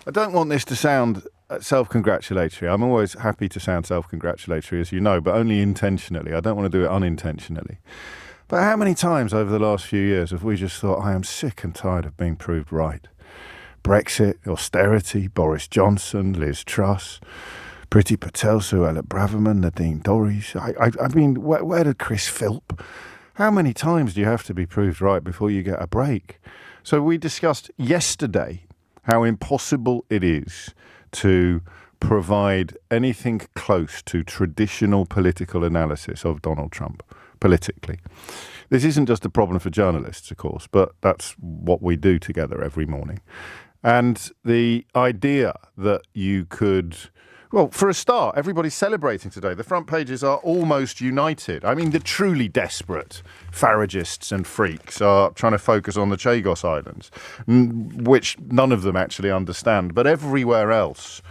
I don't want this to sound self-congratulatory. I'm always happy to sound self-congratulatory, as you know, but only intentionally. I don't want to do it unintentionally. But how many times over the last few years have we just thought, I am sick and tired of being proved right? Brexit, austerity, Boris Johnson, Liz Truss, Priti Patel, Suella Braverman, Nadine Dorries. I mean, where did Chris Philp? How many times do you have to be proved right before you get a break? So we discussed yesterday how impossible it is to provide anything close to traditional political analysis of Donald Trump politically. This isn't just a problem for journalists, of course, but that's what we do together every morning. And the idea that you could... Well, for a start, everybody's celebrating today. The front pages are almost united. I mean, the truly desperate Faragists and freaks are trying to focus on the Chagos Islands, which none of them actually understand. But everywhere else,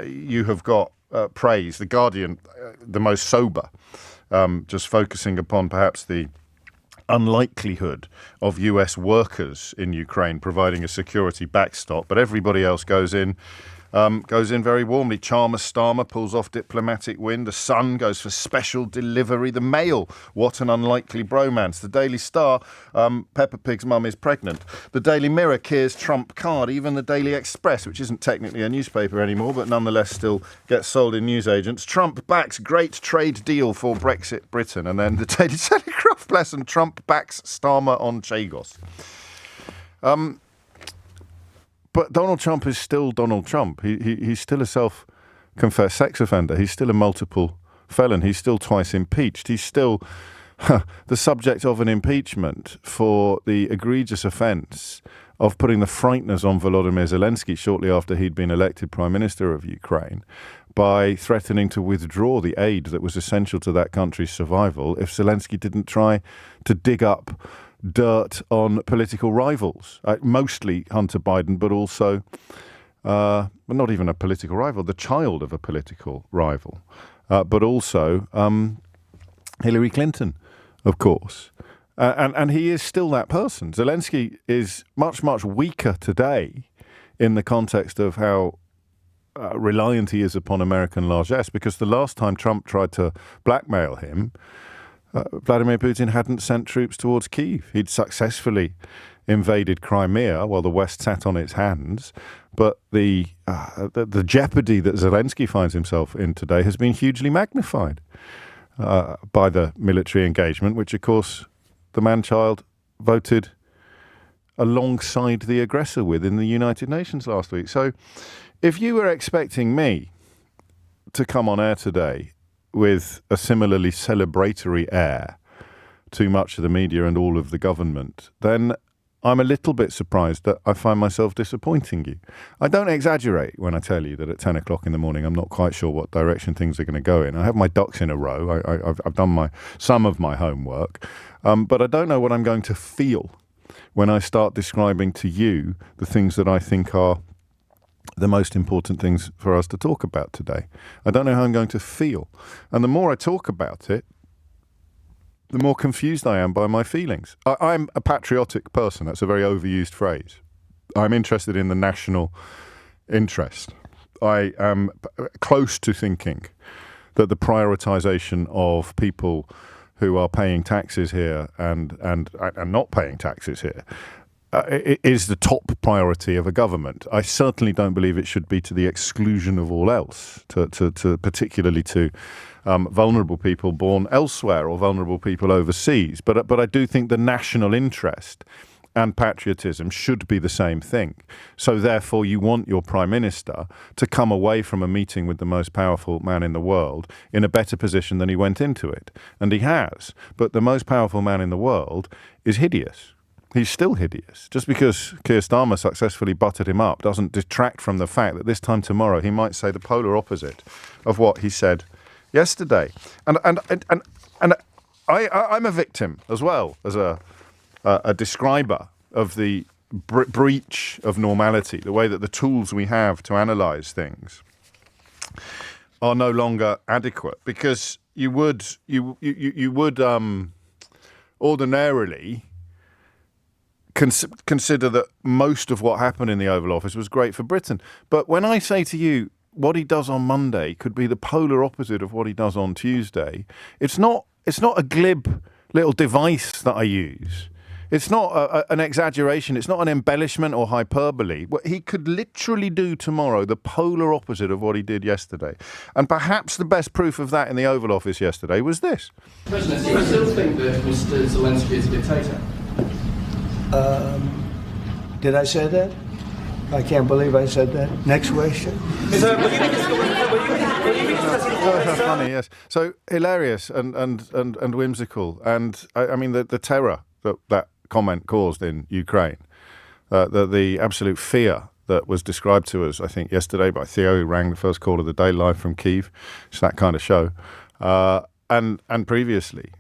you have got praise. The Guardian, the most sober, just focusing upon perhaps the unlikelihood of US workers in Ukraine providing a security backstop. But everybody else goes in very warmly. Starmer pulls off diplomatic win. The Sun goes for special delivery. The Mail, what an unlikely bromance. The Daily Star, Peppa Pig's mum is pregnant. The Daily Mirror, Keir's Trump card. Even the Daily Express, which isn't technically a newspaper anymore, but nonetheless still gets sold in newsagents. Trump backs great trade deal for Brexit Britain. And then the Daily Telegraph, bless him, Trump backs Starmer on Chagos. But Donald Trump is still Donald Trump. He's still a self-confessed sex offender. He's still a multiple felon. He's still twice impeached. He's still the subject of an impeachment for the egregious offence of putting the frighteners on Volodymyr Zelensky shortly after he'd been elected Prime Minister of Ukraine by threatening to withdraw the aid that was essential to that country's survival if Zelensky didn't try to dig up dirt on political rivals, mostly Hunter Biden, but also, not even a political rival, the child of a political rival, but also Hillary Clinton, of course. And he is still that person. Zelensky is much, much weaker today in the context of how reliant he is upon American largesse, because the last time Trump tried to blackmail him, Vladimir Putin hadn't sent troops towards Kyiv. He'd successfully invaded Crimea while the West sat on its hands. But the jeopardy that Zelensky finds himself in today has been hugely magnified by the military engagement, which, of course, the man-child voted alongside the aggressor with in the United Nations last week. So if you were expecting me to come on air today with a similarly celebratory air to much of the media and all of the government, then I'm a little bit surprised that I find myself disappointing you. I don't exaggerate when I tell you that at 10 o'clock in the morning I'm not quite sure what direction things are going to go in. I have my ducks in a row. I've done some of my homework, but I don't know what I'm going to feel when I start describing to you the things that I think are the most important things for us to talk about today. I don't know how I'm going to feel. And the more I talk about it, the more confused I am by my feelings. I'm a patriotic person. That's a very overused phrase. I'm interested in the national interest. I am close to thinking that the prioritization of people who are paying taxes here and not paying taxes here is the top priority of a government. I certainly don't believe it should be to the exclusion of all else, particularly to vulnerable people born elsewhere or vulnerable people overseas. But I do think the national interest and patriotism should be the same thing. So therefore, you want your Prime Minister to come away from a meeting with the most powerful man in the world in a better position than he went into it. And he has. But the most powerful man in the world is hideous. He's still hideous. Just because Keir Starmer successfully buttered him up doesn't detract from the fact that this time tomorrow he might say the polar opposite of what he said yesterday. And I'm a victim as well as a describer of the breach of normality, the way that the tools we have to analyse things are no longer adequate, because you would ordinarily consider that most of what happened in the Oval Office was great for Britain. But when I say to you, what he does on Monday could be the polar opposite of what he does on Tuesday, it's not a glib little device that I use. It's not an exaggeration. It's not an embellishment or hyperbole. What he could literally do tomorrow, the polar opposite of what he did yesterday. And perhaps the best proof of that in the Oval Office yesterday was this. President, do you still think that Mr. Zelensky is a dictator? Did I say that? I can't believe I said that. Next question. Funny, yes. So hilarious and whimsical. And I mean, the terror that comment caused in Ukraine, the absolute fear that was described to us, I think, yesterday by Theo, who rang the first call of the day live from Kyiv. It's that kind of show. And previously,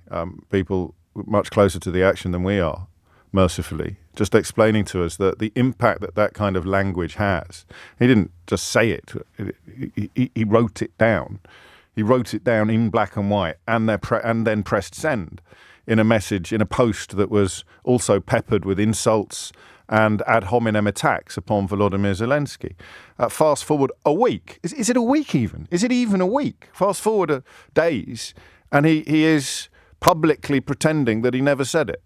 people much closer to the action than we are, mercifully, just explaining to us that the impact that kind of language has. He didn't just say it. He wrote it down. He wrote it down in black and white and then pressed send in a message, in a post that was also peppered with insults and ad hominem attacks upon Volodymyr Zelensky. Fast forward a week. Is it a week even? Is it even a week? Fast forward days, and he is publicly pretending that he never said it.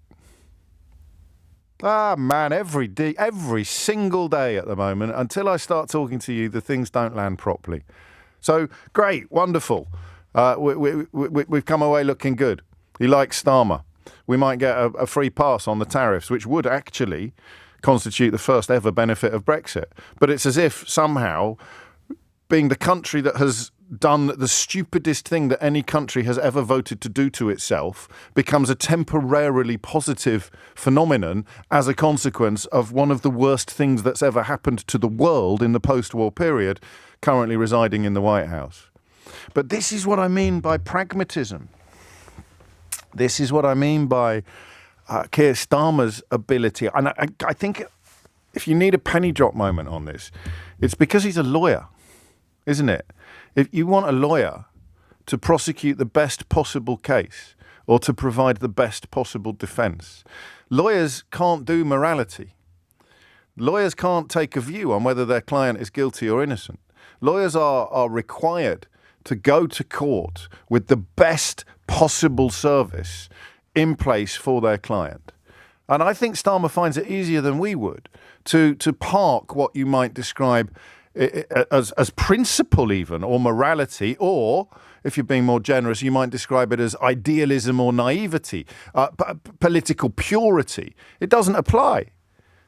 Ah, man, every day, every single day at the moment, until I start talking to you, the things don't land properly. So, great, wonderful. We've come away looking good. He likes Starmer. We might get a free pass on the tariffs, which would actually constitute the first ever benefit of Brexit. But it's as if somehow, being the country that has done the stupidest thing that any country has ever voted to do to itself, becomes a temporarily positive phenomenon as a consequence of one of the worst things that's ever happened to the world in the post-war period, currently residing in the White House. But this is what I mean by pragmatism. This is what I mean by Keir Starmer's ability. And I think if you need a penny drop moment on this, it's because he's a lawyer, isn't it? If you want a lawyer to prosecute the best possible case or to provide the best possible defence, lawyers can't do morality. Lawyers can't take a view on whether their client is guilty or innocent. Lawyers are required to go to court with the best possible service in place for their client. And I think Starmer finds it easier than we would to park what you might describe as principle even, or morality, or, if you're being more generous, you might describe it as idealism or naivety, political purity. It doesn't apply,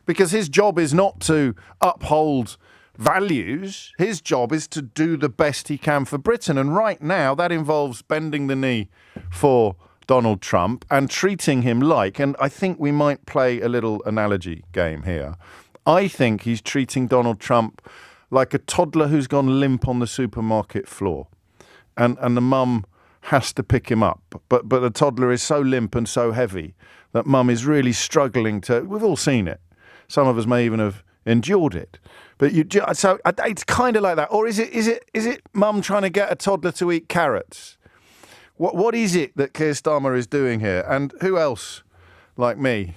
because his job is not to uphold values. His job is to do the best he can for Britain. And right now, that involves bending the knee for Donald Trump and treating him like, and I think we might play a little analogy game here. I think he's treating Donald Trump like a toddler who's gone limp on the supermarket floor, and the mum has to pick him up. But the toddler is so limp and so heavy that mum is really struggling to. We've all seen it. Some of us may even have endured it. But so it's kind of like that. Or is it mum trying to get a toddler to eat carrots? What is it that Keir Starmer is doing here? And who else, like me,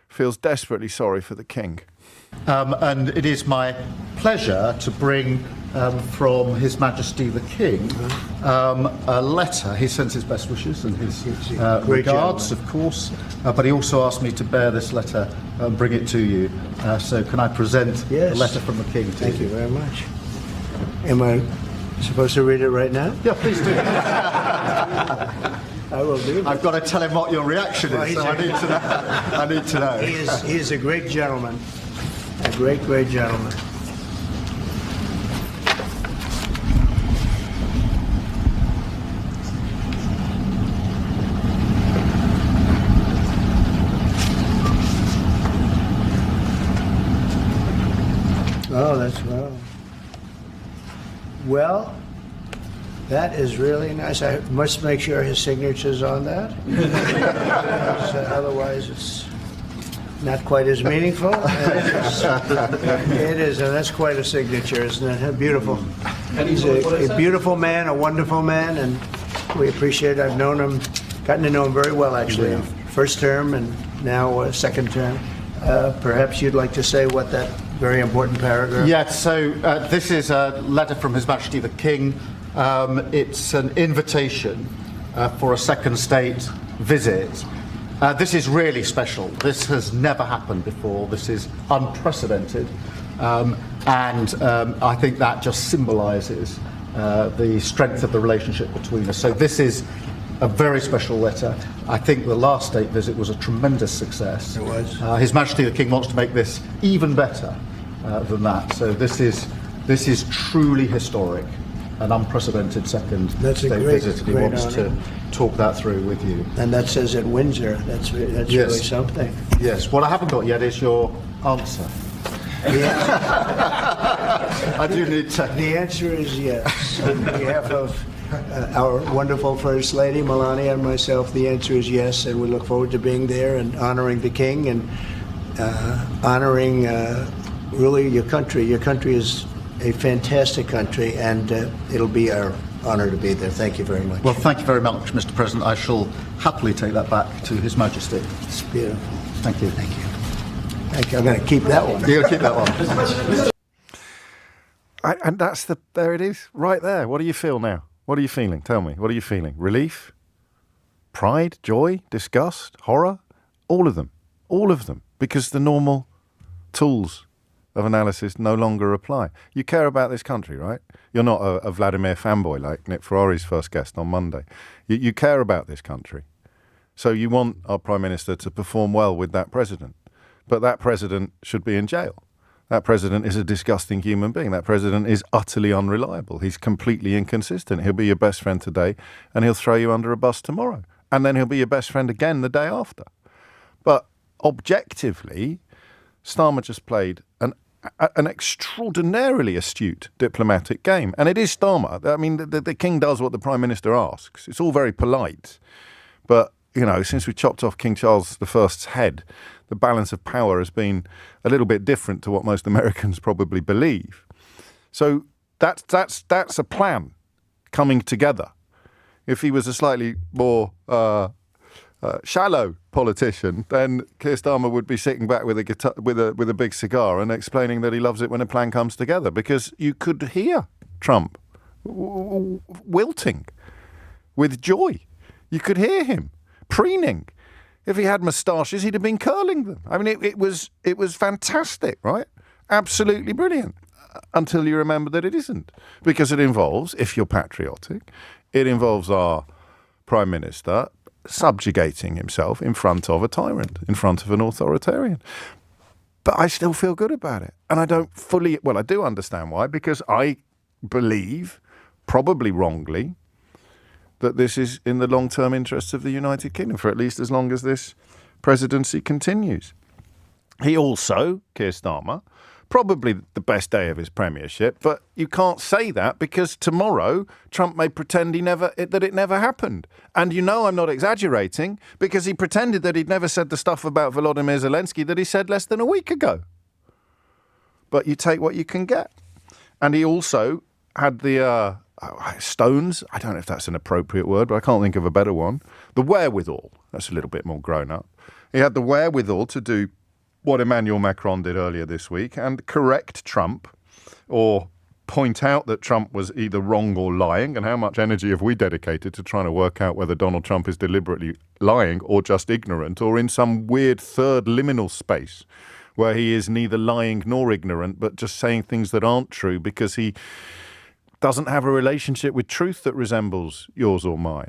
feels desperately sorry for the king? And it is my pleasure to bring from His Majesty the King a letter. He sends his best wishes and his regards, of course, but he also asked me to bear this letter and bring it to you. So can I present the letter from the King to you? Thank you very much. Am I supposed to read it right now? Yeah, please do. I will do. I've got to tell him what your reaction is, so I need to know. He is a great gentleman. A great, great gentleman. Oh, that's well. Well, that is really nice. I must make sure his signature's on that. Otherwise, it's not quite as meaningful. It is, and that's quite a signature, isn't it? Beautiful. He's a beautiful man, a wonderful man, and we appreciate it. I've known him, gotten to know him very well, actually. First term and now second term. Perhaps you'd like to say what that very important paragraph. Yes, so this is a letter from His Majesty the King. It's an invitation for a second state visit. This is really special. This has never happened before. This is unprecedented. And I think that just symbolises the strength of the relationship between us. So this is a very special letter. I think the last state visit was a tremendous success. It was. His Majesty the King wants to make this even better than that. So this is truly historic, an unprecedented second That's a state great- visit, and he great wants to honour. talk that through with you. And that says at Windsor. That's Yes. really something. Yes. What I haven't got yet is your answer. I do need to. The answer is yes. On behalf of our wonderful First Lady, Melania, and myself, the answer is yes, and we look forward to being there and honoring the King and honoring really your country. Your country is a fantastic country, and it'll be our honor to be there. Thank you very much. Well, thank you very much, Mr. President. I shall happily take that back to His Majesty. It's beautiful. Thank you. Thank you. Thank you. I'm going to keep that one. You'll keep that one. And there it is, right there. What do you feel now? What are you feeling? Tell me. What are you feeling? Relief? Pride? Joy? Disgust? Horror? All of them. All of them. Because the normal tools of analysis no longer apply. You care about this country, right? You're not a Vladimir fanboy like Nick Ferrari's first guest on Monday. You care about this country. So you want our Prime Minister to perform well with that president. But that president should be in jail. That president is a disgusting human being. That president is utterly unreliable. He's completely inconsistent. He'll be your best friend today and he'll throw you under a bus tomorrow. And then he'll be your best friend again the day after. But objectively, Starmer just played an extraordinarily astute diplomatic game. And it is Starmer. I mean, the King does what the Prime Minister asks. It's all very polite. But, you know, since we chopped off King Charles I's head, the balance of power has been a little bit different to what most Americans probably believe. So that's a plan coming together. If he was a slightly more shallow politician, then Keir Starmer would be sitting back with a guitar, with a big cigar and explaining that he loves it when a plan comes together, because you could hear Trump wilting with joy. You could hear him preening. If he had moustaches, he'd have been curling them. I mean, it was fantastic, right? Absolutely brilliant. Until you remember that it isn't. Because it involves, if you're patriotic, it involves our Prime Minister subjugating himself in front of a tyrant, in front of an authoritarian. But I still feel good about it. And I don't fully, well, I do understand why, because I believe, probably wrongly, that this is in the long-term interests of the United Kingdom for at least as long as this presidency continues. He also, Keir Starmer, probably the best day of his premiership, but you can't say that because tomorrow Trump may pretend that it never happened. And you know I'm not exaggerating, because he pretended that he'd never said the stuff about Volodymyr Zelensky that he said less than a week ago. But you take what you can get. And he also had the stones, I don't know if that's an appropriate word, but I can't think of a better one. The wherewithal, that's a little bit more grown up. He had the wherewithal to do what Emmanuel Macron did earlier this week and correct Trump, or point out that Trump was either wrong or lying. And how much energy have we dedicated to trying to work out whether Donald Trump is deliberately lying or just ignorant, or in some weird third liminal space where he is neither lying nor ignorant, but just saying things that aren't true because he doesn't have a relationship with truth that resembles yours or mine.